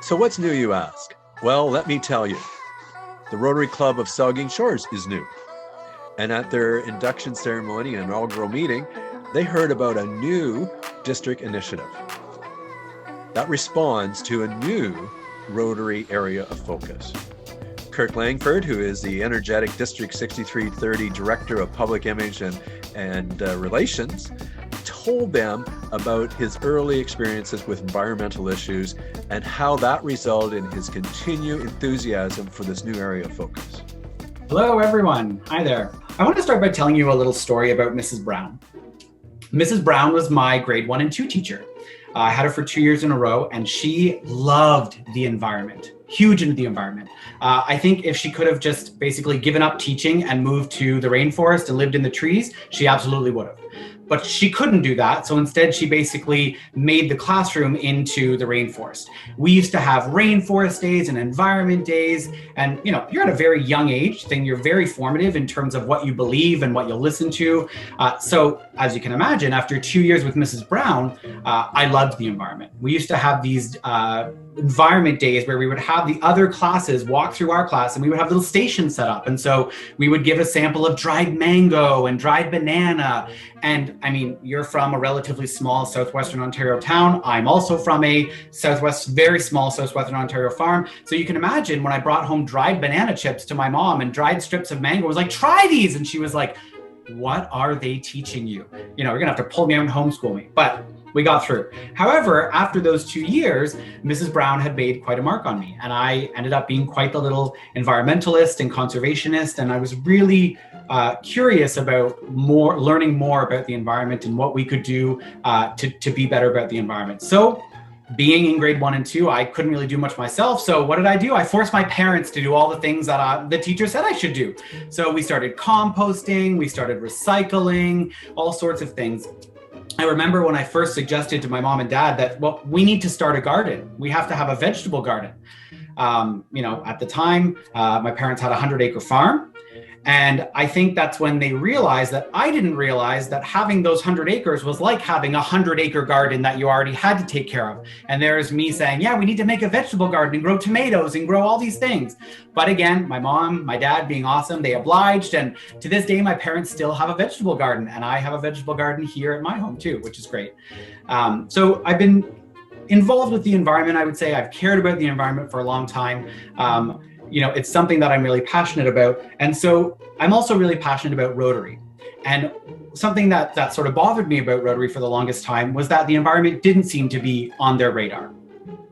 So what's new, you ask? Well, let me tell you. The Rotary Club of Saugeen Shores is new. And at their induction ceremony and inaugural meeting, they heard about a new district initiative that responds to a new Rotary area of focus. Kirk Langford, who is the energetic District 6330 Director of Public Image and Relations, told them about his early experiences with environmental issues and how that resulted in his continued enthusiasm for this new area of focus. Hello, everyone. Hi there. I want to start by telling you a little story about Mrs. Brown. Mrs. Brown was my grade 1 and 2 teacher. I had her for 2 years in a row, and she loved the environment, huge into the environment. I think if she could have just basically given up teaching and moved to the rainforest and lived in the trees, she absolutely would have. But she couldn't do that, so instead she basically made the classroom into the rainforest. We used to have rainforest days and environment days, and you're at a very young age, then you're very formative in terms of what you believe and what you'll listen to. So as you can imagine, after 2 years with Mrs. Brown, I loved the environment. We used to have these environment days where we would have the other classes walk through our class, and we would have little stations set up. And so we would give a sample of dried mango and dried banana. And I mean, you're from a relatively small southwestern Ontario town. I'm also from a very small southwestern Ontario farm. So you can imagine when I brought home dried banana chips to my mom and dried strips of mango, I was like, try these. And she was like, what are they teaching you? You're gonna have to pull me out and homeschool me. But we got through. However, after those 2 years, Mrs. Brown had made quite a mark on me, and I ended up being quite the little environmentalist and conservationist, and I was really curious about learning more about the environment and what we could do to be better about the environment. So being in grade 1 and 2, I couldn't really do much myself. So what did I do? I forced my parents to do all the things that the teacher said I should do. So we started composting, we started recycling, all sorts of things. I remember when I first suggested to my mom and dad that, well, we need to start a garden. We have to have a vegetable garden. At the time, my parents had a 100-acre farm. And I think that's when they realized that I didn't realize that having those 100 acres was like having a 100-acre garden that you already had to take care of. And there's me saying, yeah, we need to make a vegetable garden and grow tomatoes and grow all these things. But again, my mom, my dad being awesome, they obliged. And to this day, my parents still have a vegetable garden. And I have a vegetable garden here at my home too, which is great. So I've been involved with the environment. I would say I've cared about the environment for a long time. It's something that I'm really passionate about. And so I'm also really passionate about Rotary. And something that sort of bothered me about Rotary for the longest time was that the environment didn't seem to be on their radar,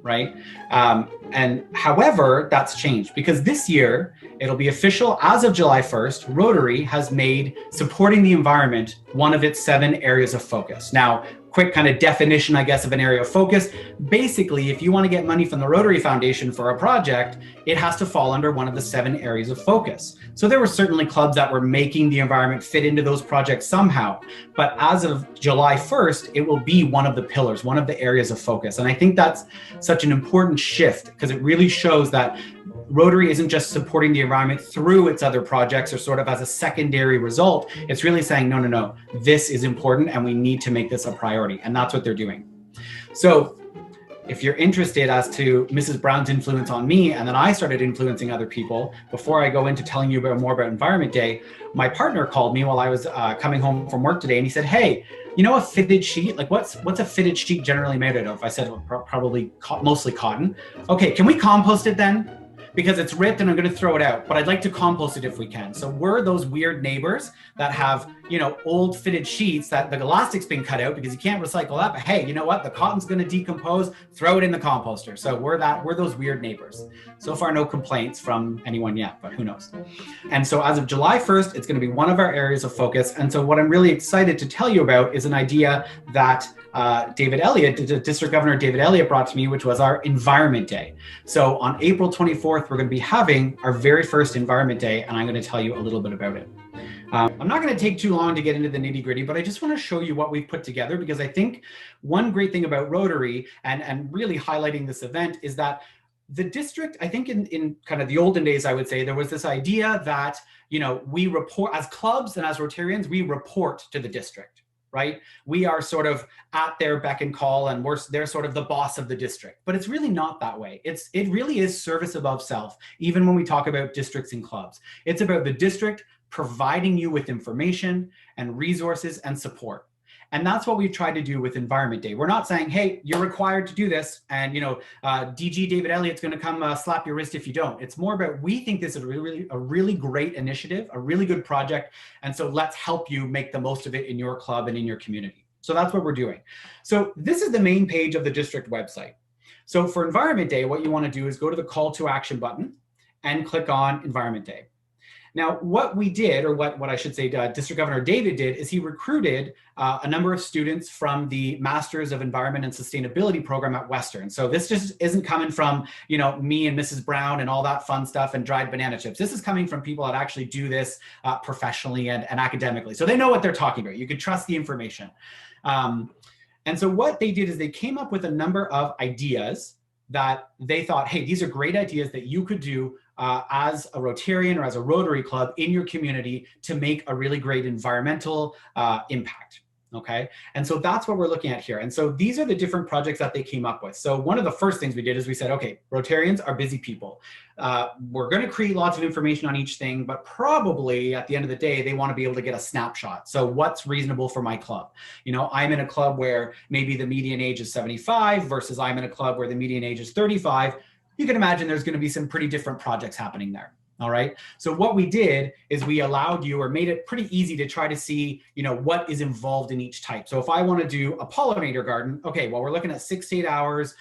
right? And however, that's changed because this year, it'll be official as of July 1st, Rotary has made supporting the environment one of its 7 areas of focus. Now, quick kind of definition, I guess, of an area of focus. Basically, if you want to get money from the Rotary Foundation for a project, it has to fall under one of the 7 areas of focus. So there were certainly clubs that were making the environment fit into those projects somehow. But as of July 1st, it will be one of the pillars, one of the areas of focus. And I think that's such an important shift because it really shows that Rotary isn't just supporting the environment through its other projects or sort of as a secondary result. It's really saying, no, this is important and we need to make this a priority. And that's what they're doing. So if you're interested as to Mrs. Brown's influence on me, and then I started influencing other people, before I go into telling you more about Environment Day, my partner called me while I was coming home from work today, and he said, hey, a fitted sheet, like what's a fitted sheet generally made out of? I said, probably mostly cotton. Okay, can we compost it then? Because it's ripped and I'm going to throw it out, but I'd like to compost it if we can. So we're those weird neighbors that have, old fitted sheets that the elastic's been cut out because you can't recycle that. But hey, you know what? The cotton's going to decompose, throw it in the composter. So we're those weird neighbors. So far, no complaints from anyone yet, but who knows? And so as of July 1st, it's going to be one of our areas of focus. And so what I'm really excited to tell you about is an idea that David Elliott, District Governor David Elliott brought to me, which was our Environment Day. So on April 24th, we're going to be having our very first Environment Day, and I'm going to tell you a little bit about it. I'm not going to take too long to get into the nitty gritty, but I just want to show you what we've put together because I think one great thing about Rotary and really highlighting this event is that the district, I think in kind of the olden days, I would say there was this idea that, we report as clubs and as Rotarians, we report to the district. right? We are sort of at their beck and call, and they're sort of the boss of the district. But it's really not that way. It really is service above self, even when we talk about districts and clubs. It's about the district providing you with information and resources and support. And that's what we've tried to do with Environment Day. We're not saying, hey, you're required to do this, and DG David Elliott's going to come slap your wrist if you don't. It's more about, we think this is a really great initiative, a really good project, and so let's help you make the most of it in your club and in your community. So that's what we're doing. So this is the main page of the district website. So for Environment Day, what you want to do is go to the call to action button and click on Environment Day. Now, what we did, or what I should say, District Governor David did, is he recruited a number of students from the Masters of Environment and Sustainability program at Western. So this just isn't coming from, me and Mrs. Brown and all that fun stuff and dried banana chips. This is coming from people that actually do this professionally and academically. So they know what they're talking about. You can trust the information. And so what they did is they came up with a number of ideas that they thought, hey, these are great ideas that you could do as a Rotarian or as a Rotary Club in your community to make a really great environmental impact. Okay, and so that's what we're looking at here. And so these are the different projects that they came up with. So one of the first things we did is we said, okay, Rotarians are busy people. We're going to create lots of information on each thing, but probably at the end of the day, they want to be able to get a snapshot. So what's reasonable for my club? I'm in a club where maybe the median age is 75 versus I'm in a club where the median age is 35. You can imagine there's going to be some pretty different projects happening there. All right. So what we did is we allowed you, or made it pretty easy to try to see, what is involved in each type. So if I want to do a pollinator garden, okay, well, we're looking at 6 to 8 hours,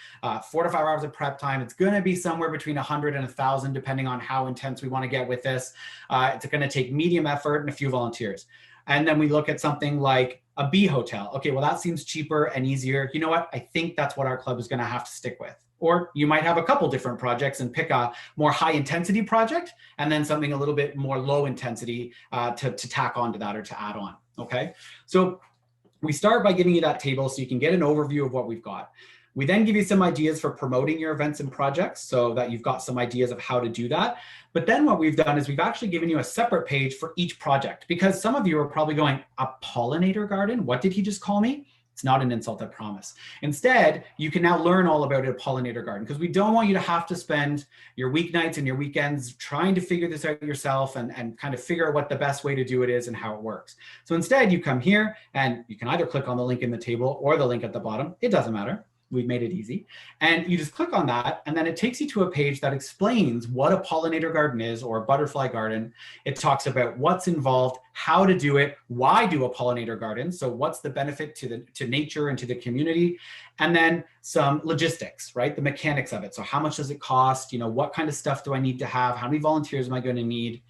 4 to 5 hours of prep time. It's going to be somewhere between 100 and 1,000, depending on how intense we want to get with this. It's going to take medium effort and a few volunteers. And then we look at something like a bee hotel. Okay, well, that seems cheaper and easier. You know what? I think that's what our club is going to have to stick with. Or you might have a couple different projects and pick a more high intensity project and then something a little bit more low intensity to tack onto that or to add on. Okay, so we start by giving you that table so you can get an overview of what we've got. We then give you some ideas for promoting your events and projects so that you've got some ideas of how to do that. But then what we've done is we've actually given you a separate page for each project, because some of you are probably going, a pollinator garden? What did he just call me? It's not an insult, I promise. Instead, you can now learn all about a pollinator garden, because we don't want you to have to spend your weeknights and your weekends trying to figure this out yourself and kind of figure out what the best way to do it is and how it works. So instead, you come here and you can either click on the link in the table or the link at the bottom. It doesn't matter. We've made it easy. And you just click on that, and then it takes you to a page that explains what a pollinator garden is, or a butterfly garden. It talks about what's involved, how to do it, why do a pollinator garden, so what's the benefit to nature and to the community, and then some logistics, right? The mechanics of it. So how much does it cost? What kind of stuff do I need to have? How many volunteers am I going to need?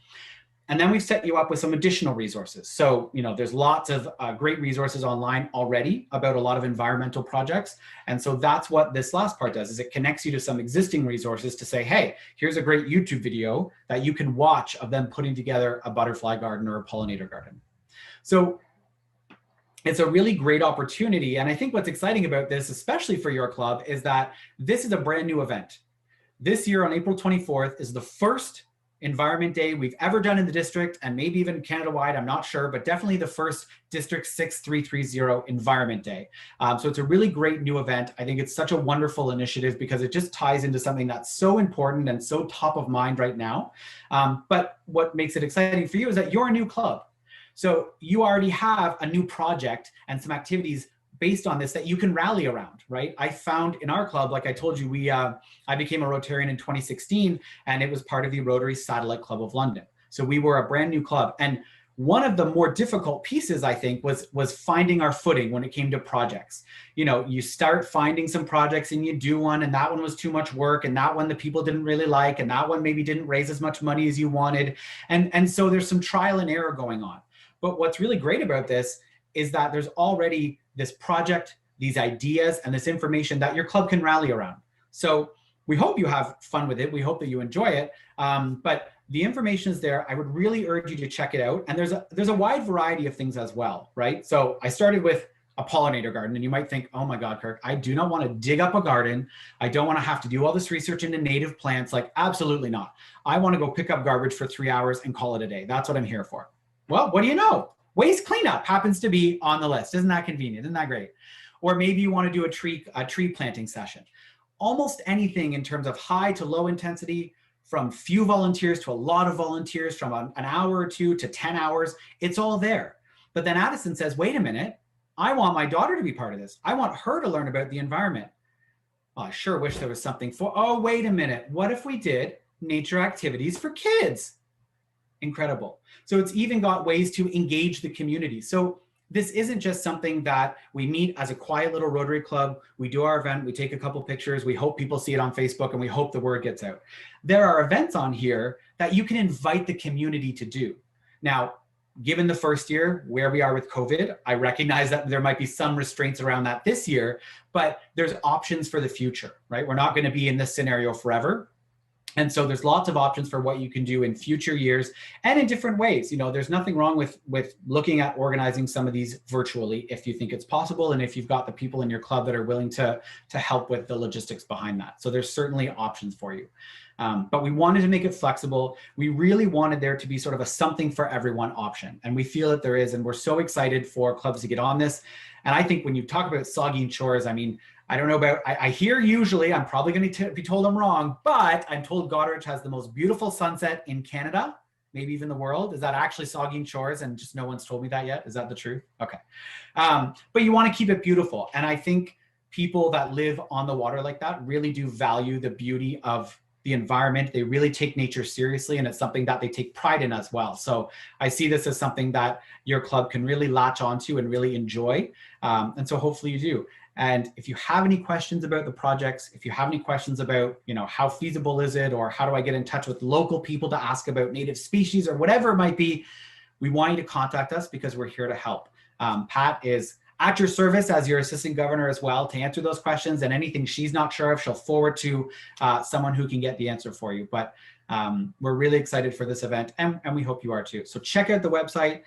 And then we've set you up with some additional resources. So, there's lots of great resources online already about a lot of environmental projects. And so that's what this last part does, is it connects you to some existing resources to say, hey, here's a great YouTube video that you can watch of them putting together a butterfly garden or a pollinator garden. So it's a really great opportunity. And I think what's exciting about this, especially for your club, is that this is a brand new event. This year on April 24th is the first Environment Day we've ever done in the district, and maybe even Canada-wide, I'm not sure, but definitely the first District 6330 Environment Day. So it's a really great new event. I think it's such a wonderful initiative because it just ties into something that's so important and so top of mind right now. But what makes it exciting for you is that you're a new club. So you already have a new project and some activities based on this that you can rally around, right? I found in our club, like I told you, I became a Rotarian in 2016, and it was part of the Rotary Satellite Club of London. So we were a brand new club. And one of the more difficult pieces, I think, was finding our footing when it came to projects. You start finding some projects and you do one, and that one was too much work, and that one the people didn't really like, and that one maybe didn't raise as much money as you wanted. And so there's some trial and error going on. But what's really great about this is that there's already this project, these ideas, and this information that your club can rally around. So we hope you have fun with it. We hope that you enjoy it. But the information is there. I would really urge you to check it out. And there's a wide variety of things as well, right? So I started with a pollinator garden, and you might think, oh my God, Kirk, I do not want to dig up a garden. I don't want to have to do all this research into native plants. Like, absolutely not. I want to go pick up garbage for 3 hours and call it a day. That's what I'm here for. Well, what do you know? Waste cleanup happens to be on the list. Isn't that convenient? Isn't that great? Or maybe you want to do a tree planting session. Almost anything in terms of high to low intensity, from few volunteers to a lot of volunteers, from an hour or two to 10 hours, it's all there. But then Addison says, wait a minute, I want my daughter to be part of this. I want her to learn about the environment. Oh, I sure wish there was something for, oh, wait a minute. What if we did nature activities for kids? Incredible. So it's even got ways to engage the community. So this isn't just something that we meet as a quiet little Rotary Club. We do our event, we take a couple pictures, we hope people see it on Facebook, and we hope the word gets out. There are events on here that you can invite the community to do. Now, given the first year where we are with COVID, I recognize that there might be some restraints around that this year, but there's options for the future, right? We're not going to be in this scenario forever. And so there's lots of options for what you can do in future years and in different ways. You know, there's nothing wrong with looking at organizing some of these virtually if you think it's possible and if you've got the people in your club that are willing to help with the logistics behind that. So there's certainly options for you. But we wanted to make it flexible. We really wanted there to be sort of a something for everyone option. And we feel that there is, and we're so excited for clubs to get on this. And I think when you talk about Saugeen Shores, I mean, I don't know about, I hear usually, I'm probably going to be told I'm wrong, but I'm told Goderich has the most beautiful sunset in Canada, maybe even the world. Is that actually Saugeen Shores? And just no one's told me that yet. Is that the truth? Okay. But you want to keep it beautiful. And I think people that live on the water like that really do value the beauty of the environment. They really take nature seriously, and it's something that they take pride in as well. So I see this as something that your club can really latch onto and really enjoy. And so hopefully you do. And if you have any questions about the projects, if you have any questions about, you know, how feasible is it, or how do I get in touch with local people to ask about native species or whatever it might be, we want you to contact us because we're here to help. Pat is at your service as your assistant governor as well to answer those questions, and anything she's not sure of, she'll forward to someone who can get the answer for you. But we're really excited for this event, and we hope you are too. So check out the website.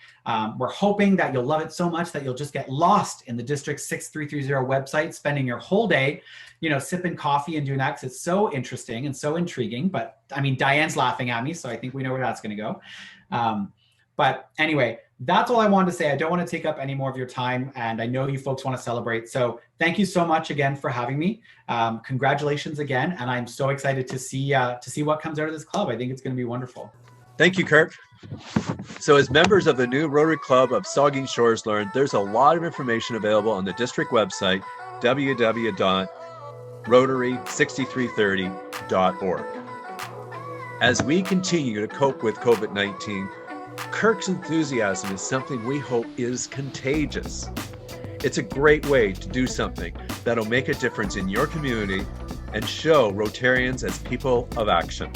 We're hoping that you'll love it so much that you'll just get lost in the District 6330 website, spending your whole day, you know, sipping coffee and doing that, because it's so interesting and so intriguing. But I mean, Diane's laughing at me, so I think we know where that's going to go. But anyway, that's all I wanted to say. I don't want to take up any more of your time, and I know you folks want to celebrate. So thank you so much again for having me. Congratulations again, and I'm so excited to see what comes out of this club. I think it's going to be wonderful. Thank you, Kirk. So as members of the new Rotary Club of Saugeen Shores learned, there's a lot of information available on the district website, www.rotary6330.org. As we continue to cope with COVID-19, Kirk's enthusiasm is something we hope is contagious. It's a great way to do something that'll make a difference in your community and show Rotarians as people of action.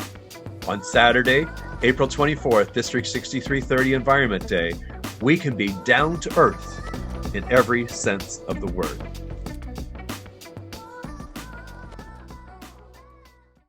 On Saturday, April 24th, District 6330 Environment Day, we can be down to earth in every sense of the word.